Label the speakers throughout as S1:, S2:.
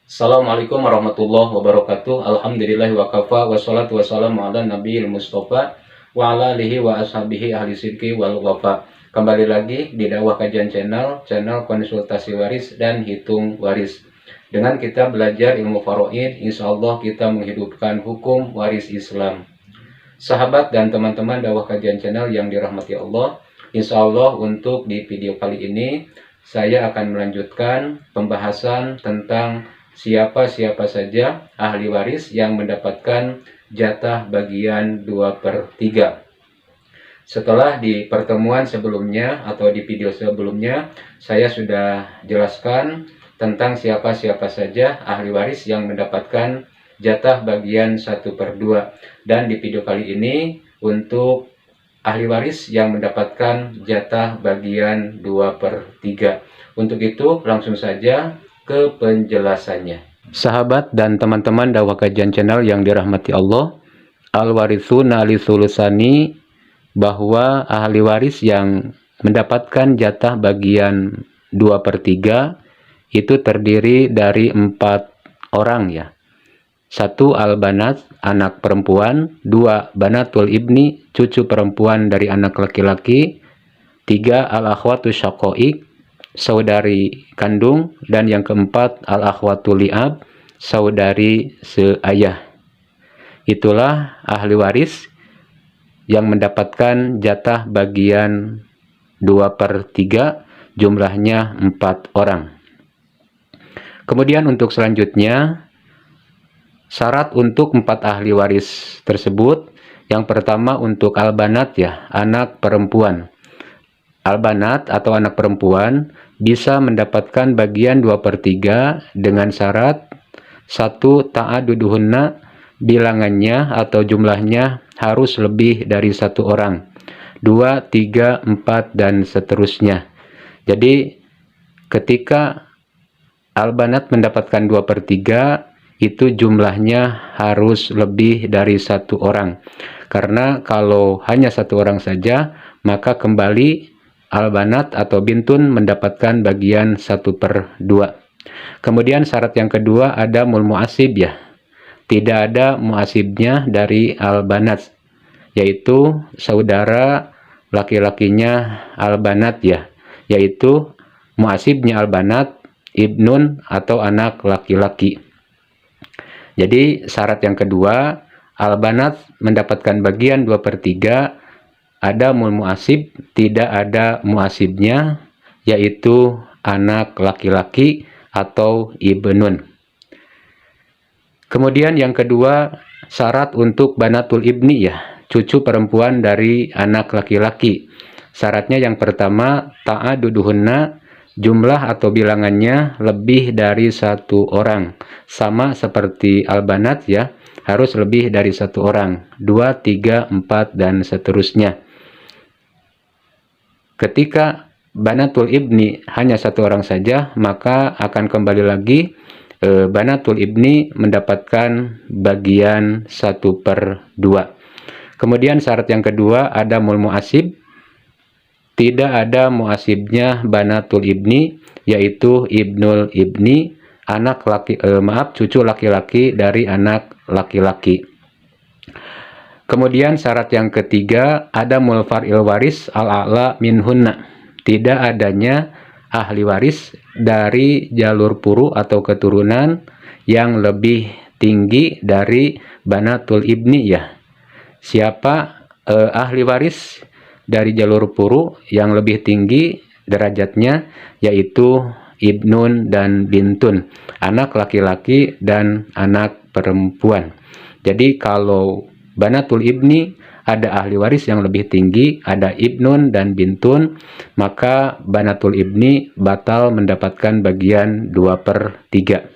S1: Assalamualaikum warahmatullahi wabarakatuh. Alhamdulillahi wa kafa wassalatu wassalamu ala nabiyil mustafa wa ala alihi wa ashabihi ahli sidqi wal wafa. Kembali lagi di dakwah kajian channel konsultasi waris dan hitung waris. Dengan kita belajar ilmu faraid, insyaallah kita menghidupkan hukum waris Islam. Sahabat dan teman-teman dakwah kajian channel yang dirahmati Allah, insyaallah untuk di video kali ini saya akan melanjutkan pembahasan tentang siapa-siapa saja ahli waris yang mendapatkan jatah bagian 2/3. Setelah di pertemuan sebelumnya atau di video sebelumnya, saya sudah jelaskan tentang siapa-siapa saja ahli waris yang mendapatkan jatah bagian 1/2. Dan di video kali ini untuk ahli waris yang mendapatkan jatah bagian 2/3. Untuk itu langsung saja ke penjelasannya. Sahabat dan teman-teman dakwah kajian channel yang dirahmati Allah, al-warithuna li sulusani, bahwa ahli waris yang mendapatkan jatah bagian 2/3 itu terdiri dari 4 orang ya. 1 al-banat, anak perempuan. 2 banatul ibni, cucu perempuan dari anak laki-laki. 3 al-akhwatu syaqaiq, saudari kandung. Dan yang keempat al-akhwatu li'ab, saudari seayah. Itulah ahli waris yang mendapatkan jatah bagian 2/3, jumlahnya 4 orang. Kemudian untuk selanjutnya, syarat untuk 4 ahli waris tersebut, yang pertama untuk al-banat ya, anak perempuan. Al-banat atau anak perempuan bisa mendapatkan bagian 2/3 dengan syarat: 1 ta'aduduhunna, bilangannya atau jumlahnya harus lebih dari 1 orang. 2, 3, 4 dan seterusnya. Jadi ketika al-banat mendapatkan 2/3, itu jumlahnya harus lebih dari 1 orang. Karena kalau hanya 1 orang saja, maka kembali al-banat atau bintun mendapatkan bagian 1/2. Kemudian syarat yang kedua ada mul mu'asib ya. Tidak ada mu'asibnya dari al-banat, yaitu saudara laki-lakinya al-banat ya, yaitu mu'asibnya al-banat ibnun atau anak laki-laki. Jadi syarat yang kedua, al-banat mendapatkan bagian 2/3, ada mul mu'asib, tidak ada mu'asibnya, yaitu anak laki-laki atau ibnun. Kemudian yang kedua, syarat untuk banatul ibni ya, cucu perempuan dari anak laki-laki. Syaratnya yang pertama, ta'aduduhunna, jumlah atau bilangannya lebih dari 1 orang. Sama seperti al-banat ya, harus lebih dari 1 orang. 2, 3, 4 dan seterusnya. Ketika banatul ibni hanya 1 orang saja, maka akan kembali lagi banatul ibni mendapatkan bagian 1/2. Kemudian syarat yang kedua ada mul mu'asib. Tidak ada mu'asibnya banatul ibni, yaitu ibnul ibni, anak cucu laki-laki dari anak laki-laki. Kemudian syarat yang ketiga ada mul far'il waris al-a'la minhunna. Tidak adanya ahli waris dari jalur puru atau keturunan yang lebih tinggi dari banatul ibni ya. Siapa ahli waris dari jalur puru yang lebih tinggi derajatnya, yaitu ibnun dan bintun, anak laki-laki dan anak perempuan. Jadi kalau banatul ibni ada ahli waris yang lebih tinggi, ada ibnun dan bintun, maka banatul ibni batal mendapatkan bagian 2/3.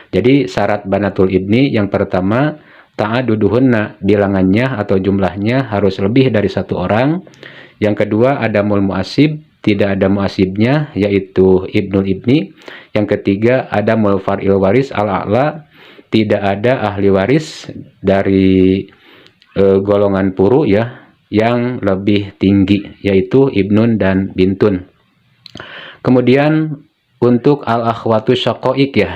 S1: Jadi syarat banatul ibni yang pertama, ta'aduduhunna, bilangannya atau jumlahnya harus lebih dari 1 orang. Yang kedua ada mul mu'asib, tidak ada mu'asibnya, yaitu ibnul ibni. Yang ketiga ada mul far'il waris al-a'la, tidak ada ahli waris dari golongan puru ya yang lebih tinggi, yaitu ibnun dan bintun. Kemudian untuk al-akhwatu syaqaiq ya,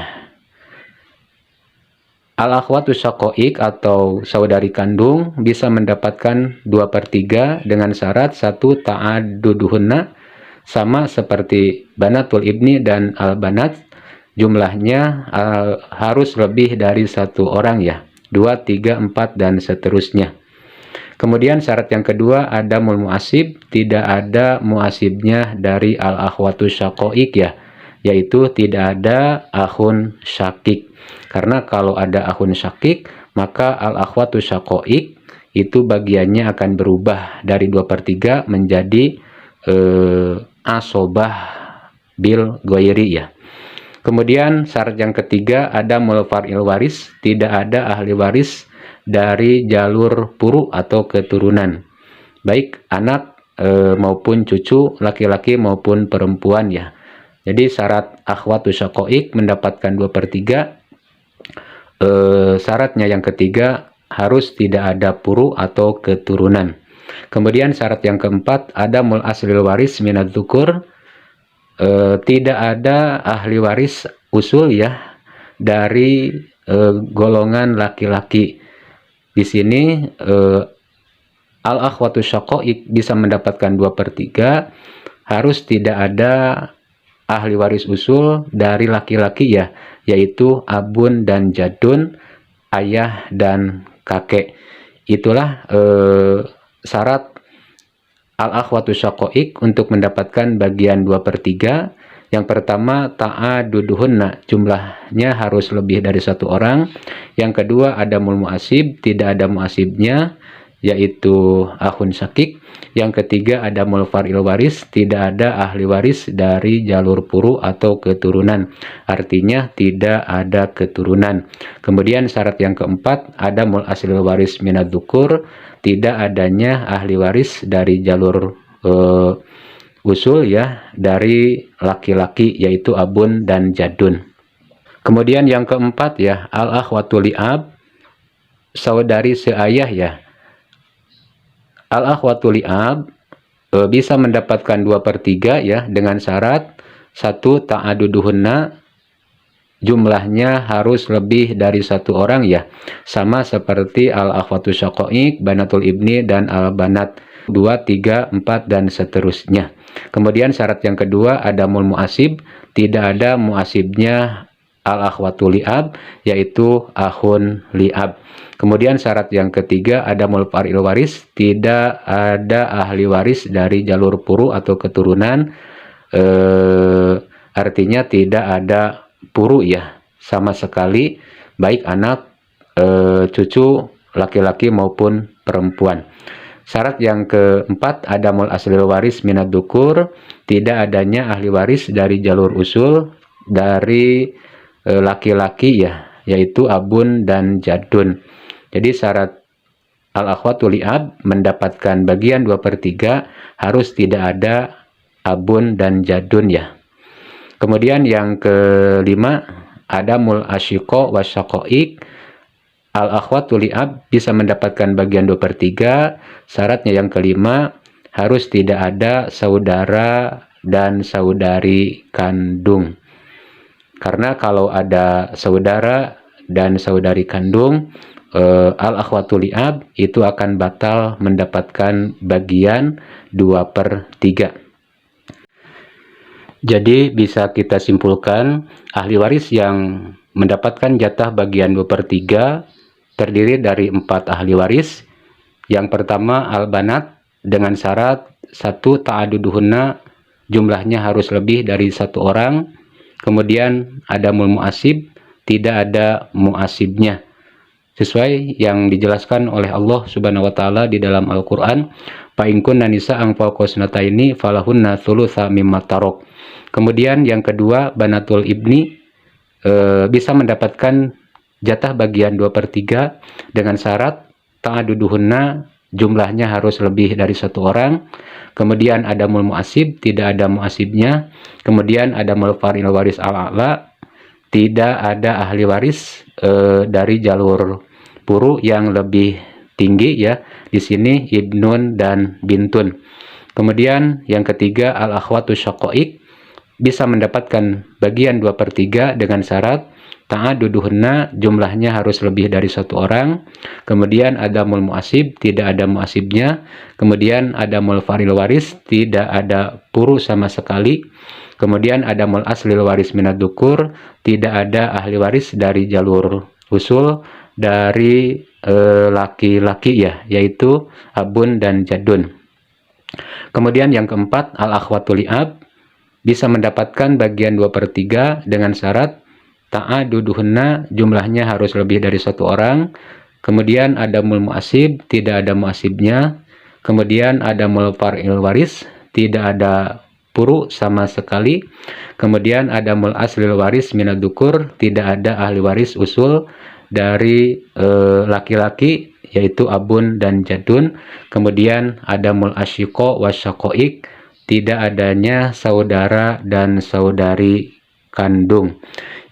S1: Al-akhwatu syaqaiq atau saudari kandung bisa mendapatkan 2/3 dengan syarat 1 ta'adduduhunna, sama seperti banatul ibni dan al-banat, jumlahnya harus lebih dari 1 orang ya, 2, 3, 4 dan seterusnya. Kemudian syarat yang kedua ada muasib, tidak ada muasibnya dari al-akhwatu syaqaiq ya, yaitu tidak ada akhun syakik. Karena kalau ada akhun syakik, maka al-akhwatu syaqaiq itu bagiannya akan berubah dari 2/3 menjadi asobah bil goiri ya. Kemudian syarat yang ketiga ada mulfar'il waris, tidak ada ahli waris dari jalur puru atau keturunan, baik anak maupun cucu, laki-laki maupun perempuan ya. Jadi syarat akhwatu syaqaiq mendapatkan 2/3. Syaratnya yang ketiga harus tidak ada puru atau keturunan. Kemudian syarat yang keempat ada mul aslil waris minadz dzukur, tidak ada ahli waris usul ya dari golongan laki-laki. Di sini al-akhwatu syaqaiq bisa mendapatkan 2/3, harus tidak ada ahli waris usul dari laki-laki ya, yaitu abun dan jadun, ayah dan kakek. Itulah syarat al-akhwatu syaqaiq untuk mendapatkan bagian 2/3. Yang pertama ta'aduduhunna, jumlahnya harus lebih dari 1 orang. Yang kedua ada muasib, tidak ada muasibnya, yaitu akhun syakik. Yang ketiga ada mulfar'il waris, tidak ada ahli waris dari jalur puru atau keturunan, artinya tidak ada keturunan. Kemudian syarat yang keempat ada mul aslil waris minadz dzukur, tidak adanya ahli waris dari jalur usul ya dari laki-laki, yaitu abun dan jadun. Kemudian yang keempat ya al-akhwatu li'ab, saudari seayah ya. Al-akhwatu li'ab bisa mendapatkan 2/3 ya dengan syarat 1 ta'aduduhunna, jumlahnya harus lebih dari 1 orang ya, sama seperti al-akhwatu syaqaiq, banatul ibni dan al-banat, 2, 3, 4 dan seterusnya. Kemudian syarat yang kedua ada mul muasib, tidak ada muasibnya al-akhwatu li'ab, yaitu akhun li'ab. Kemudian syarat yang ketiga ada mulfar'il waris, tidak ada ahli waris dari jalur puru atau keturunan, artinya tidak ada puru ya sama sekali, baik anak, cucu, laki-laki maupun perempuan. Syarat yang keempat ada mul aslil waris minadz dzukur, tidak adanya ahli waris dari jalur usul dari laki-laki ya, yaitu abun dan jadun. Jadi syarat al-akhwatu li'ab mendapatkan bagian 2/3 harus tidak ada abun dan jadun ya. Kemudian yang kelima ada mul asyiqa wasyaqaiq, al-akhwatu li'ab bisa mendapatkan bagian 2/3. Syaratnya yang kelima harus tidak ada saudara dan saudari kandung. Karena kalau ada saudara dan saudari kandung, al-akhwatu li'ab itu akan batal mendapatkan bagian 2/3. Jadi bisa kita simpulkan ahli waris yang mendapatkan jatah bagian 2/3 terdiri dari 4 ahli waris. Yang pertama al-banat dengan syarat 1 ta'aduduhunna, jumlahnya harus lebih dari 1 orang. Kemudian ada mul muasib, tidak ada muasibnya, sesuai yang dijelaskan oleh Allah Subhanahu wa taala di dalam Al-Qur'an, fa in kunna nisa'an fawqa sunataini falahunna tsulusa mimma tarok. Kemudian yang kedua banatul ibni bisa mendapatkan jatah bagian 2/3 dengan syarat ta'aduduhunna, jumlahnya harus lebih dari 1 orang. Kemudian ada mul muasib, tidak ada muasibnya. Kemudian ada mulfar'il waris al-a'la, tidak ada ahli waris dari jalur puru yang lebih tinggi ya. Di sini ibnun dan bintun. Kemudian yang ketiga al-akhwatu syaqaiq bisa mendapatkan bagian 2/3 dengan syarat ta'aduduhunna, jumlahnya harus lebih dari satu orang. Kemudian adamul muasib, tidak ada muasibnya. Kemudian adamul faril waris, tidak ada puru sama sekali. Kemudian adamul aslil waris minad dukur, tidak ada ahli waris dari jalur usul dari laki-laki ya, yaitu abun dan jadun. Kemudian yang keempat, al-akhwatul li'ab, bisa mendapatkan bagian 2/3 dengan syarat ta'aduduhunna, jumlahnya harus lebih dari satu orang. Kemudian adamul muasib, tidak ada muasibnya. Kemudian adamul far'il waris, tidak ada puru sama sekali. Kemudian adamul aslil waris minad dukur, tidak ada ahli waris usul dari laki-laki, yaitu abun dan jadun. Kemudian adamul asyiqo wasyaqoik, tidak adanya saudara dan saudari kandung.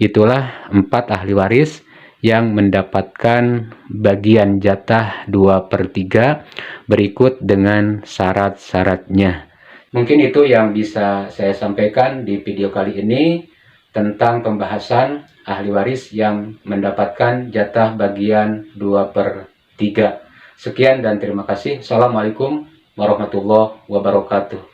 S1: Itulah 4 ahli waris yang mendapatkan bagian jatah 2/3 berikut dengan syarat-syaratnya. Mungkin itu yang bisa saya sampaikan di video kali ini tentang pembahasan ahli waris yang mendapatkan jatah bagian 2/3. Sekian dan terima kasih. Assalamualaikum warahmatullahi wabarakatuh.